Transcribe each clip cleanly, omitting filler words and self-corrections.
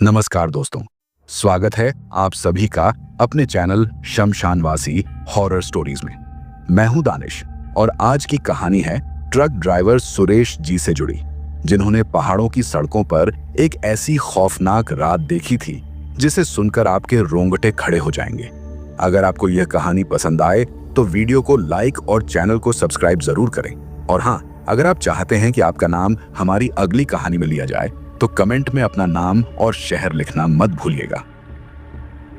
नमस्कार दोस्तों, स्वागत है आप सभी का अपने चैनल शमशानवासी हॉरर स्टोरीज में। मैं हूं दानिश और आज की कहानी है ट्रक ड्राइवर सुरेश जी से जुड़ी, जिन्होंने पहाड़ों की सड़कों पर एक ऐसी खौफनाक रात देखी थी जिसे सुनकर आपके रोंगटे खड़े हो जाएंगे। अगर आपको यह कहानी पसंद आए तो वीडियो को लाइक और चैनल को सब्सक्राइब जरूर करें। और हाँ, अगर आप चाहते हैं कि आपका नाम हमारी अगली कहानी में लिया जाए तो कमेंट में अपना नाम और शहर लिखना मत भूलिएगा।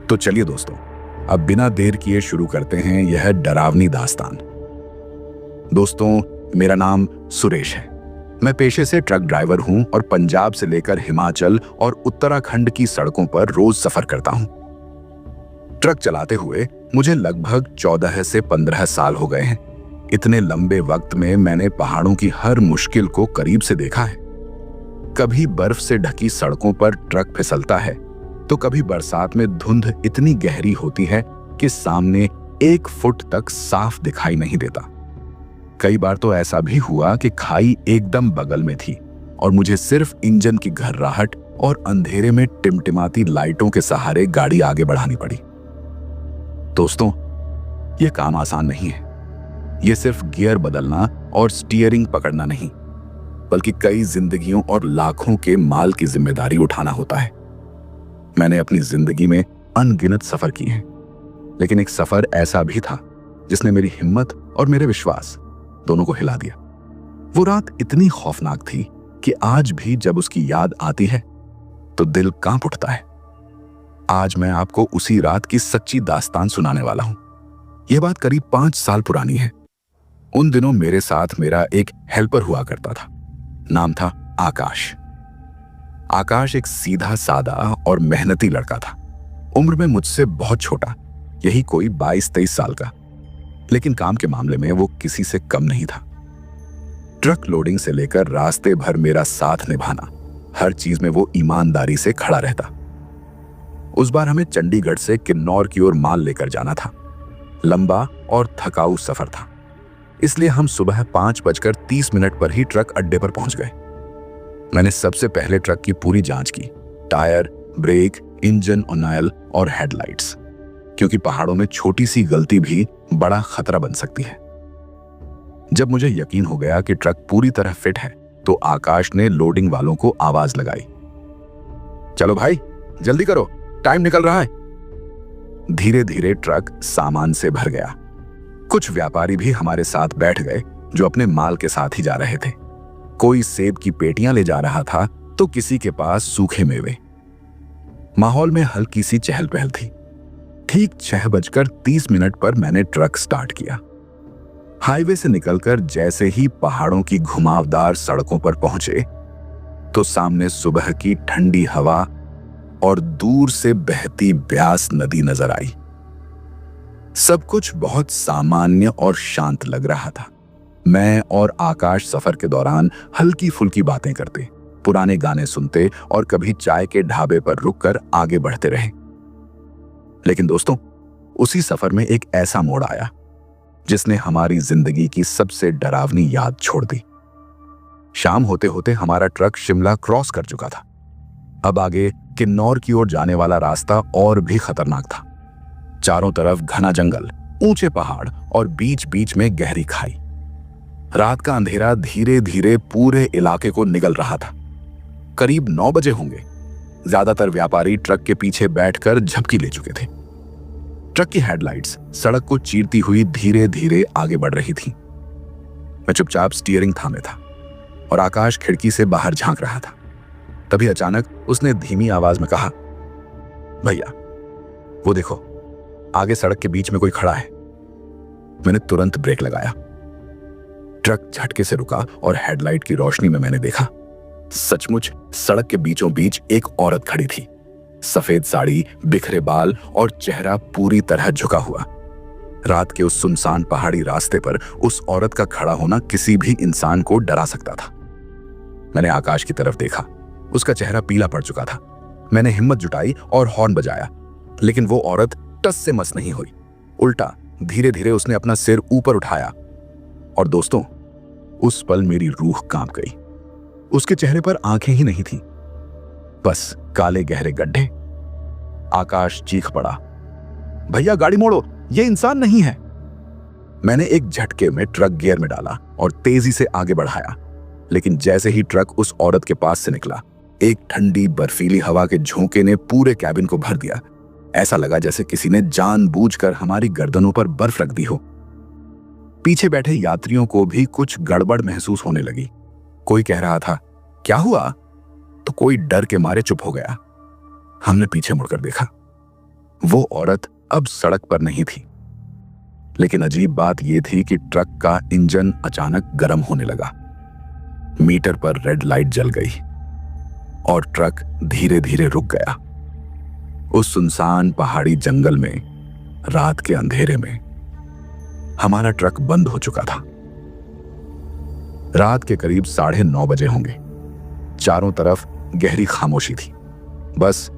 तो चलिए दोस्तों, अब बिना देर किए शुरू करते हैं यह डरावनी दास्तान। दोस्तों, मेरा नाम सुरेश है। मैं पेशे से ट्रक ड्राइवर हूं और पंजाब से लेकर हिमाचल और उत्तराखंड की सड़कों पर रोज सफर करता हूं। ट्रक चलाते हुए मुझे लगभग 14 से 15 साल हो गए हैं। इतने लंबे वक्त में मैंने पहाड़ों की हर मुश्किल को करीब से देखा है। कभी बर्फ से ढकी सड़कों पर ट्रक फिसलता है तो कभी बरसात में धुंध इतनी गहरी होती है कि सामने 1 फुट तक साफ दिखाई नहीं देता। कई बार तो ऐसा भी हुआ कि खाई एकदम बगल में थी और मुझे सिर्फ इंजन की घर्राहट और अंधेरे में टिमटिमाती लाइटों के सहारे गाड़ी आगे बढ़ानी पड़ी। दोस्तों, यह काम आसान नहीं है। यह सिर्फ गियर बदलना और स्टीयरिंग पकड़ना नहीं, बल्कि कई जिंदगियों और लाखों के माल की जिम्मेदारी उठाना होता है। मैंने अपनी जिंदगी में अनगिनत सफर किए हैं, लेकिन एक सफर ऐसा भी था जिसने मेरी हिम्मत और मेरे विश्वास दोनों को हिला दिया। वो रात इतनी खौफनाक थी कि आज भी जब उसकी याद आती है तो दिल कांप उठता है। आज मैं आपको उसी रात की सच्ची दास्तान सुनाने वाला हूं। यह बात करीब 5 साल पुरानी है। उन दिनों मेरे साथ मेरा एक हेल्पर हुआ करता था। नाम था आकाश। आकाश एक सीधा सादा और मेहनती लड़का था। उम्र में मुझसे बहुत छोटा, यही कोई 22-23 साल का, लेकिन काम के मामले में वो किसी से कम नहीं था। ट्रक लोडिंग से लेकर रास्ते भर मेरा साथ निभाना, हर चीज में वो ईमानदारी से खड़ा रहता। उस बार हमें चंडीगढ़ से किन्नौर की ओर माल लेकर जाना था। लंबा और थकाऊ सफर था, इसलिए हम सुबह 5:30 पर ही ट्रक अड्डे पर पहुंच गए। मैंने सबसे पहले ट्रक की पूरी जांच की, टायर, ब्रेक, इंजन ऑयल और हेडलाइट्स, क्योंकि पहाड़ों में छोटी सी गलती भी बड़ा खतरा बन सकती है। जब मुझे यकीन हो गया कि ट्रक पूरी तरह फिट है तो आकाश ने लोडिंग वालों को आवाज लगाई, चलो भाई जल्दी करो, टाइम निकल रहा है। धीरे धीरे ट्रक सामान से भर गया। कुछ व्यापारी भी हमारे साथ बैठ गए जो अपने माल के साथ ही जा रहे थे। कोई सेब की पेटियां ले जा रहा था तो किसी के पास सूखे मेवे। माहौल में हल्की सी चहल पहल थी। ठीक 6:30 पर मैंने ट्रक स्टार्ट किया। हाईवे से निकलकर जैसे ही पहाड़ों की घुमावदार सड़कों पर पहुंचे तो सामने सुबह की ठंडी हवा और दूर से बहती ब्यास नदी नजर आई। सब कुछ बहुत सामान्य और शांत लग रहा था। मैं और आकाश सफर के दौरान हल्की फुल्की बातें करते, पुराने गाने सुनते और कभी चाय के ढाबे पर रुककर आगे बढ़ते रहे। लेकिन दोस्तों, उसी सफर में एक ऐसा मोड़ आया जिसने हमारी जिंदगी की सबसे डरावनी याद छोड़ दी। शाम होते होते हमारा ट्रक शिमला क्रॉस कर चुका था। अब आगे किन्नौर की ओर जाने वाला रास्ता और भी खतरनाक था। चारों तरफ घना जंगल, ऊंचे पहाड़ और बीच बीच में गहरी खाई। रात का अंधेरा धीरे धीरे पूरे इलाके को निगल रहा था। करीब 9 बजे होंगे। ज्यादातर व्यापारी ट्रक के पीछे बैठकर झपकी ले चुके थे। ट्रक की हेडलाइट्स सड़क को चीरती हुई धीरे धीरे आगे बढ़ रही थी। मैं चुपचाप स्टीयरिंग थामे था और आकाश खिड़की से बाहर झांक रहा था। तभी अचानक उसने धीमी आवाज में कहा, भैया वो देखो, आगे सड़क के बीच में कोई खड़ा है। मैंने तुरंत ब्रेक लगाया। ट्रक झटके से रुका और हेडलाइट की रोशनी में मैंने देखा, सचमुच सड़क के बीचों बीच एक औरत खड़ी थी। सफेद साड़ी, बिखरे बाल और चेहरा पूरी तरह झुका हुआ। रात के उस सुनसान पहाड़ी रास्ते पर उस औरत का खड़ा होना किसी भी इंसान को डरा सकता था। मैंने आकाश की तरफ देखा। उसका चेहरा पीला पड़ चुका था। मैंने हिम्मत जुटाई और हॉर्न बजाया, लेकिन वो औरत टस से मस नहीं हुई। उल्टा धीरे धीरे उसने अपना सिर ऊपर उठाया और दोस्तों, उस पल मेरी रूह कांप गई। उसके चेहरे पर आंखें ही नहीं थी, बस काले गहरे गड्ढे। आकाश चीख पड़ा, भैया गाड़ी मोड़ो, ये इंसान नहीं है। मैंने एक झटके में ट्रक गियर में डाला और तेजी से आगे बढ़ाया, लेकिन जैसे ही ट्रक उस औरत के पास से निकला, एक ठंडी बर्फीली हवा के झोंके ने पूरे कैबिन को भर दिया। ऐसा लगा जैसे किसी ने जानबूझकर हमारी गर्दनों पर बर्फ रख दी हो। पीछे बैठे यात्रियों को भी कुछ गड़बड़ महसूस होने लगी। कोई कह रहा था, क्या हुआ? तो कोई डर के मारे चुप हो गया। हमने पीछे मुड़कर देखा, वो औरत अब सड़क पर नहीं थी। लेकिन अजीब बात यह थी कि ट्रक का इंजन अचानक गर्म होने लगा। मीटर पर रेड लाइट जल गई और ट्रक धीरे धीरे रुक गया। उस सुनसान पहाड़ी जंगल में, रात के अंधेरे में, हमारा ट्रक बंद हो चुका था। रात के करीब 9:30 बजे होंगे। चारों तरफ गहरी खामोशी थी। बस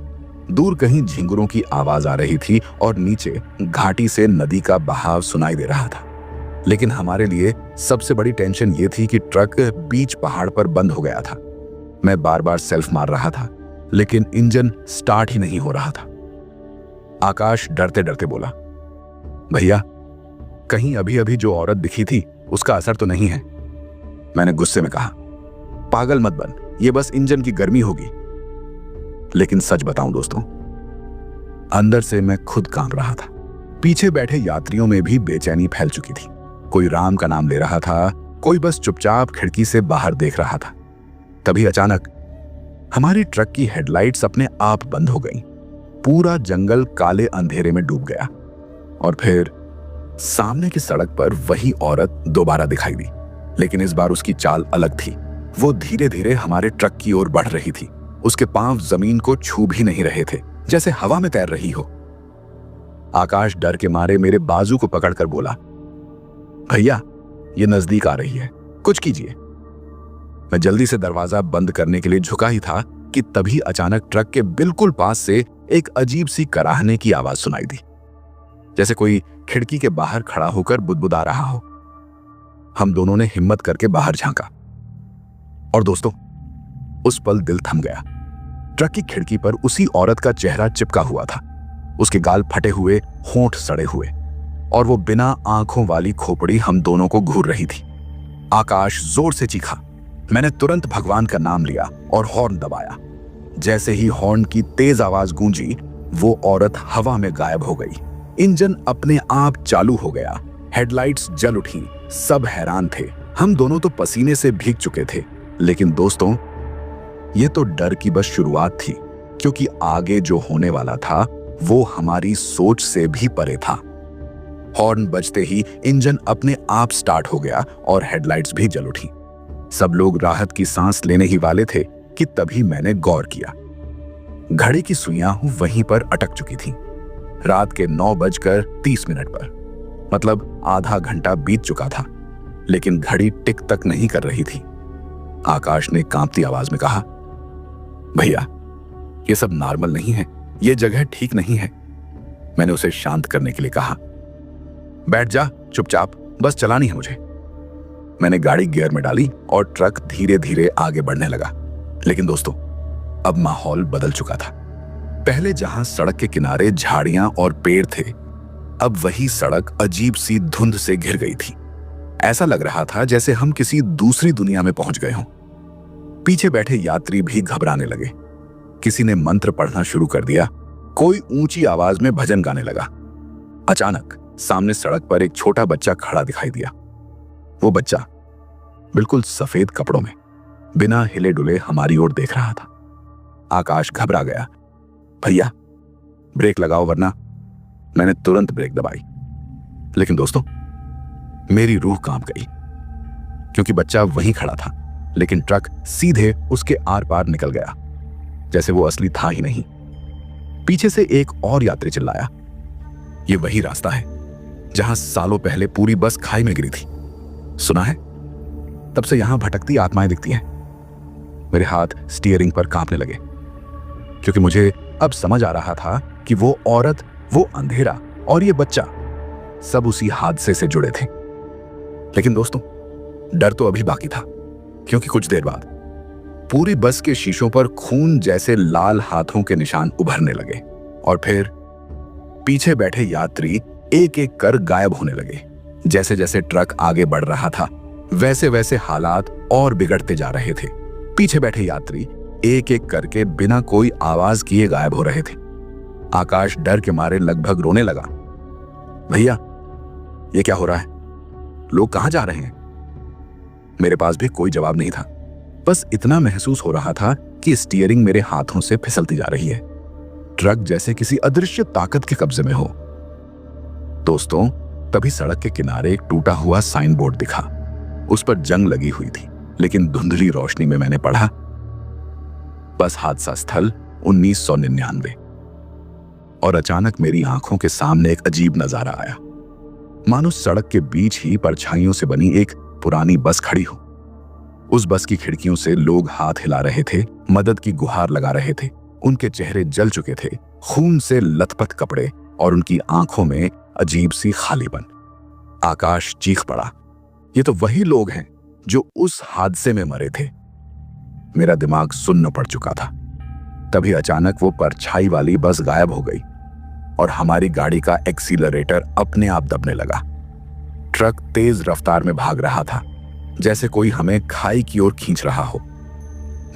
दूर कहीं झिंगुरों की आवाज आ रही थी और नीचे घाटी से नदी का बहाव सुनाई दे रहा था। लेकिन हमारे लिए सबसे बड़ी टेंशन यह थी कि ट्रक बीच पहाड़ पर बंद हो गया था। मैं बार बार सेल्फ मार रहा था, लेकिन इंजन स्टार्ट ही नहीं हो रहा था। आकाश डरते डरते बोला, भैया कहीं अभी अभी जो औरत दिखी थी उसका असर तो नहीं है? मैंने गुस्से में कहा, पागल मत बन, ये बस इंजन की गर्मी होगी। लेकिन सच बताऊं दोस्तों, अंदर से मैं खुद कांप रहा था। पीछे बैठे यात्रियों में भी बेचैनी फैल चुकी थी। कोई राम का नाम ले रहा था, कोई बस चुपचाप खिड़की से बाहर देख रहा था। तभी अचानक हमारी ट्रक की हेडलाइट्स अपने आप बंद हो गईं। पूरा जंगल काले अंधेरे में डूब गया और फिर सामने की सड़क पर वही औरत दोबारा दिखाई दी। लेकिन इस बार उसकी चाल अलग थी। वो धीरे धीरे हमारे ट्रक की ओर बढ़ रही थी। उसके पांव जमीन को छू भी नहीं रहे थे, जैसे हवा में तैर रही हो। आकाश डर के मारे मेरे बाजू को पकड़कर बोला, भैया ये नजदीक आ रही है, कुछ कीजिए। मैं जल्दी से दरवाजा बंद करने के लिए झुका ही था कि तभी अचानक ट्रक के बिल्कुल पास से एक अजीब सी कराहने की आवाज सुनाई दी, जैसे कोई खिड़की के बाहर खड़ा होकर बुदबुदा रहा हो। हम दोनों ने हिम्मत करके बाहर झांका और दोस्तों, उस पल दिल थम गया। ट्रक की खिड़की पर उसी औरत का चेहरा चिपका हुआ था। उसके गाल फटे हुए, होंठ सड़े हुए और वो बिना आंखों वाली खोपड़ी हम दोनों को घूर रही थी। आकाश जोर से चीखा। मैंने तुरंत भगवान का नाम लिया और हॉर्न दबाया। जैसे ही हॉर्न की तेज आवाज गूंजी, वो औरत हवा में गायब हो गई। इंजन अपने आप चालू हो गया, हेडलाइट्स जल उठी। सब हैरान थे। हम दोनों तो पसीने से भीग चुके थे। लेकिन दोस्तों, ये तो डर की बस शुरुआत थी, क्योंकि आगे जो होने वाला था वो हमारी सोच से भी परे था। हॉर्न बजते ही इंजन अपने आप स्टार्ट हो गया और हेडलाइट्स भी जल उठी। सब लोग राहत की सांस लेने ही वाले थे कि तभी मैंने गौर किया। घड़ी की सुइयां वहीं पर अटक चुकी थीं। रात के 9:30 पर, मतलब आधा घंटा बीत चुका था, लेकिन घड़ी टिक तक नहीं कर रही थी। आकाश ने कांपती आवाज में कहा, भैया ये सब नॉर्मल नहीं है, ये जगह ठीक नहीं है। मैंने उसे शांत करने के लिए कहा, बैठ जा चुपचाप, बस चलानी है मुझे। मैंने गाड़ी गियर में डाली और ट्रक धीरे धीरे आगे बढ़ने लगा। लेकिन दोस्तों, अब माहौल बदल चुका था। पहले जहां सड़क के किनारे झाड़ियां और पेड़ थे, अब वही सड़क अजीब सी धुंध से घिर गई थी। ऐसा लग रहा था जैसे हम किसी दूसरी दुनिया में पहुंच गए हों। पीछे बैठे यात्री भी घबराने लगे। किसी ने मंत्र पढ़ना शुरू कर दिया, कोई ऊंची आवाज में भजन गाने लगा। अचानक सामने सड़क पर एक छोटा बच्चा खड़ा दिखाई दिया। वो बच्चा बिल्कुल सफेद कपड़ों में, बिना हिले डुले हमारी ओर देख रहा था। आकाश घबरा गया, भैया ब्रेक लगाओ वरना। मैंने तुरंत ब्रेक दबाई। लेकिन दोस्तों, मेरी रूह कांप गई, क्योंकि बच्चा वहीं खड़ा था, लेकिन ट्रक सीधे उसके आर पार निकल गया, जैसे वो असली था ही नहीं। पीछे से एक और यात्री चिल्लाया, ये वही रास्ता है जहां सालों पहले पूरी बस खाई में गिरी थी। सुना है? तब से यहां भटकती आत्माएं दिखती हैं। मेरे हाथ स्टीयरिंग पर कांपने लगे, क्योंकि मुझे अब समझ आ रहा था कि वो औरत, वो अंधेरा और ये बच्चा सब उसी हादसे से जुड़े थे। लेकिन दोस्तों, डर तो अभी बाकी था, क्योंकि कुछ देर बाद पूरी बस के शीशों पर खून जैसे लाल हाथों के निशान उभरने लगे और फिर पीछे बैठे यात्री एक एक कर गायब होने लगे। जैसे जैसे ट्रक आगे बढ़ रहा था वैसे वैसे हालात और बिगड़ते जा रहे थे। पीछे बैठे यात्री एक एक करके बिना कोई आवाज किए गायब हो रहे थे। आकाश डर के मारे लगभग रोने लगा। भैया, ये क्या हो रहा है? लोग कहां जा रहे हैं? मेरे पास भी कोई जवाब नहीं था। बस इतना महसूस हो रहा था कि स्टीयरिंग मेरे हाथों से फिसलती जा रही है, ट्रक जैसे किसी अदृश्य ताकत के कब्जे में हो। दोस्तों, तभी सड़क के किनारे एक टूटा हुआ साइन बोर्ड दिखा। उस पर जंग लगी हुई थी, लेकिन धुंधली रोशनी में मैंने पढ़ा, बस हादसा स्थल 1999। और अचानक मेरी आंखों के सामने एक अजीब नजारा आया। मानो सड़क के बीच ही परछाइयों से बनी एक पुरानी बस खड़ी हो। उस बस की खिड़कियों से लोग हाथ हिला रहे थे, मदद की गुहार लगा रहे थे। उनके चेहरे जल चुके थे, खून से लथपथ कपड़े और उनकी आंखों में अजीब सी खालीपन। आकाश चीख पड़ा, ये तो वही लोग हैं जो उस हादसे में मरे थे। मेरा दिमाग सुन्न पड़ चुका था। तभी अचानक वो परछाई वाली बस गायब हो गई और हमारी गाड़ी का एक्सीलरेटर अपने आप दबने लगा। ट्रक तेज रफ्तार में भाग रहा था, जैसे कोई हमें खाई की ओर खींच रहा हो।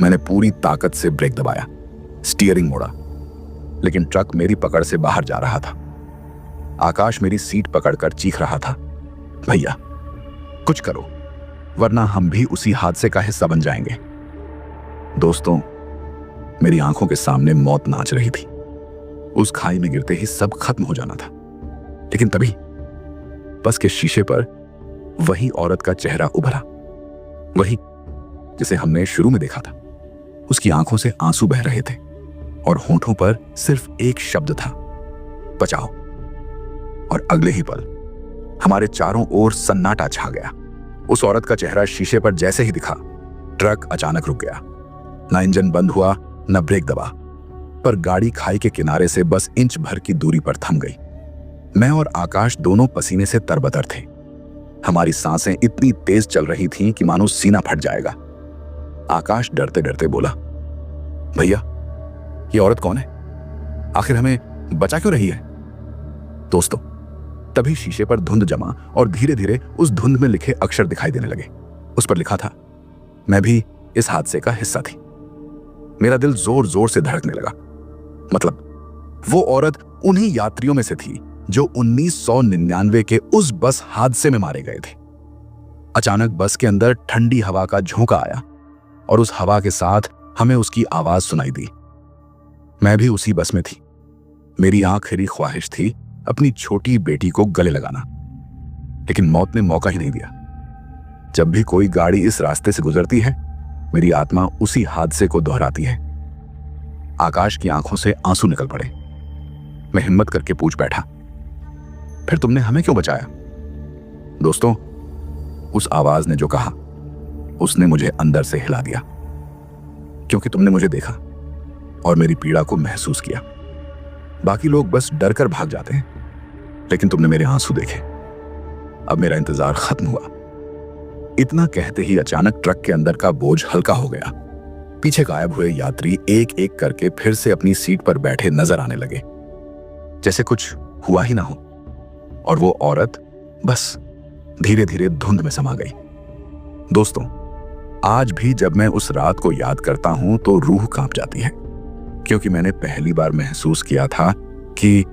मैंने पूरी ताकत से ब्रेक दबाया, स्टीयरिंग मोड़ा, लेकिन ट्रक मेरी पकड़ से बाहर जा रहा था। आकाश मेरी सीट पकड़कर चीख रहा था, भैया कुछ करो, वरना हम भी उसी हादसे का हिस्सा बन जाएंगे। दोस्तों, मेरी आंखों के सामने मौत नाच रही थी। उस खाई में गिरते ही सब खत्म हो जाना था। लेकिन तभी बस के शीशे पर वही औरत का चेहरा उभरा, वही जिसे हमने शुरू में देखा था। उसकी आंखों से आंसू बह रहे थे और होठों पर सिर्फ एक शब्द था, बचाओ। और अगले ही पल हमारे चारों ओर सन्नाटा छा गया। उस औरत का चेहरा शीशे पर जैसे ही दिखा, ट्रक अचानक रुक गया। ना इंजन बंद हुआ, न ब्रेक दबा, पर गाड़ी खाई के किनारे से बस इंच भर की दूरी पर थम गई। मैं और आकाश दोनों पसीने से तरबतर थे। हमारी सांसें इतनी तेज चल रही थीं कि मानो सीना फट जाएगा। आकाश डरते डरते बोला, भैया ये औरत कौन है? आखिर हमें बचा क्यों रही है? दोस्तों, तभी शीशे पर धुंध जमा और धीरे धीरे उस धुंध में लिखे अक्षर दिखाई देने लगे। उस पर लिखा था, मैं भी इस हादसे का हिस्सा थी। मेरा दिल जोर जोर से धड़कने लगा। मतलब वो औरत उन्हीं यात्रियों में से थी जो 1999 के उस बस हादसे में मारे गए थे। अचानक बस के अंदर ठंडी हवा का झोंका आया और उस हवा के साथ हमें उसकी आवाज सुनाई दी। मैं भी उसी बस में थी। मेरी आखिरी ख्वाहिश थी अपनी छोटी बेटी को गले लगाना, लेकिन मौत ने मौका ही नहीं दिया। जब भी कोई गाड़ी इस रास्ते से गुजरती है, मेरी आत्मा उसी हादसे को दोहराती है। आकाश की आंखों से आंसू निकल पड़े। मैं हिम्मत करके पूछ बैठा, फिर तुमने हमें क्यों बचाया? दोस्तों, उस आवाज ने जो कहा, उसने मुझे अंदर से हिला दिया। क्योंकि तुमने मुझे देखा और मेरी पीड़ा को महसूस किया। बाकी लोग बस डर कर भाग जाते हैं, लेकिन तुमने मेरे आंसू देखे। अब मेरा इंतजार खत्म हुआ। इतना कहते ही अचानक ट्रक के अंदर का बोझ हल्का हो गया। पीछे गायब हुए यात्री एक एक करके फिर से अपनी सीट पर बैठे नजर आने लगे, जैसे कुछ हुआ ही ना हो। और वो औरत बस धीरे धीरे धुंध में समा गई। दोस्तों, आज भी जब मैं उस रात को याद करता हूं तो रूह कांप जाती है, क्योंकि मैंने पहली बार महसूस किया था कि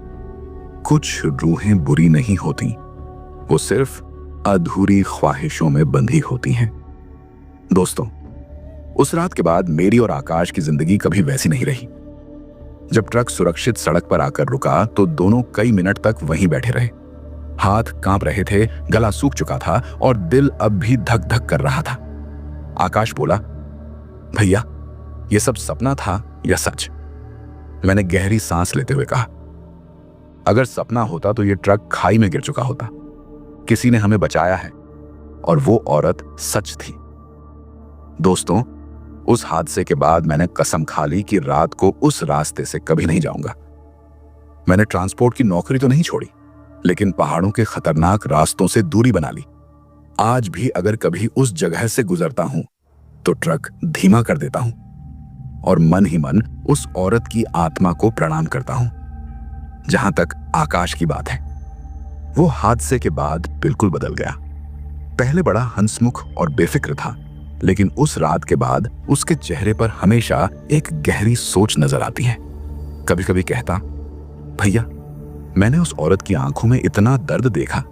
कुछ रूहें बुरी नहीं होती, वो सिर्फ अधूरी ख्वाहिशों में बंधी होती हैं। दोस्तों, उस रात के बाद मेरी और आकाश की जिंदगी कभी वैसी नहीं रही। जब ट्रक सुरक्षित सड़क पर आकर रुका तो दोनों कई मिनट तक वहीं बैठे रहे। हाथ कांप रहे थे, गला सूख चुका था और दिल अब भी धक धक कर रहा था। आकाश बोला, भैया ये सब सपना था या सच? मैंने गहरी सांस लेते हुए कहा, अगर सपना होता तो ये ट्रक खाई में गिर चुका होता। किसी ने हमें बचाया है और वो औरत सच थी। दोस्तों, उस हादसे के बाद मैंने कसम खा ली कि रात को उस रास्ते से कभी नहीं जाऊंगा। मैंने ट्रांसपोर्ट की नौकरी तो नहीं छोड़ी, लेकिन पहाड़ों के खतरनाक रास्तों से दूरी बना ली। आज भी अगर कभी उस जगह से गुजरता हूं तो ट्रक धीमा कर देता हूं और मन ही मन उस औरत की आत्मा को प्रणाम करता हूं। जहां तक आकाश की बात है, वो हादसे के बाद बिल्कुल बदल गया। पहले बड़ा हंसमुख और बेफिक्र था, लेकिन उस रात के बाद उसके चेहरे पर हमेशा एक गहरी सोच नजर आती है। कभी कभी कहता, भैया, मैंने उस औरत की आंखों में इतना दर्द देखा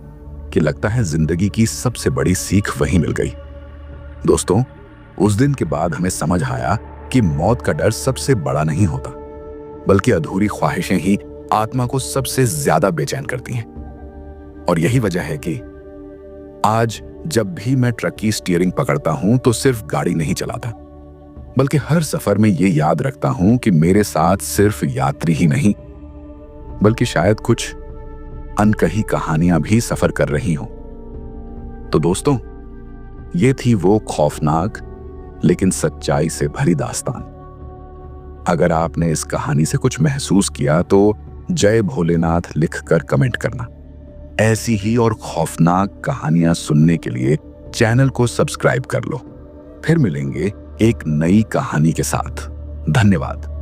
कि लगता है जिंदगी की सबसे बड़ी सीख वहीं मिल गई। दोस्तों, उस दिन के बाद हमें समझ आया कि मौत का डर सबसे बड़ा नहीं होता, बल्कि अधूरी ख्वाहिशें ही आत्मा को सबसे ज्यादा बेचैन करती हैं। और यही वजह है कि आज जब भी मैं ट्रक की स्टीयरिंग पकड़ता हूं तो सिर्फ गाड़ी नहीं चलाता, बल्कि हर सफर में ये याद रखता हूं कि मेरे साथ सिर्फ यात्री ही नहीं, बल्कि शायद कुछ अनकही कहानियां भी सफर कर रही हों। तो दोस्तों, ये थी वो खौफनाक लेकिन सच्चाई से भरी दास्तान। अगर आपने इस कहानी से कुछ महसूस किया तो जय भोलेनाथ लिखकर कमेंट करना। ऐसी ही और खौफनाक कहानियां सुनने के लिए चैनल को सब्सक्राइब कर लो। फिर मिलेंगे एक नई कहानी के साथ। धन्यवाद।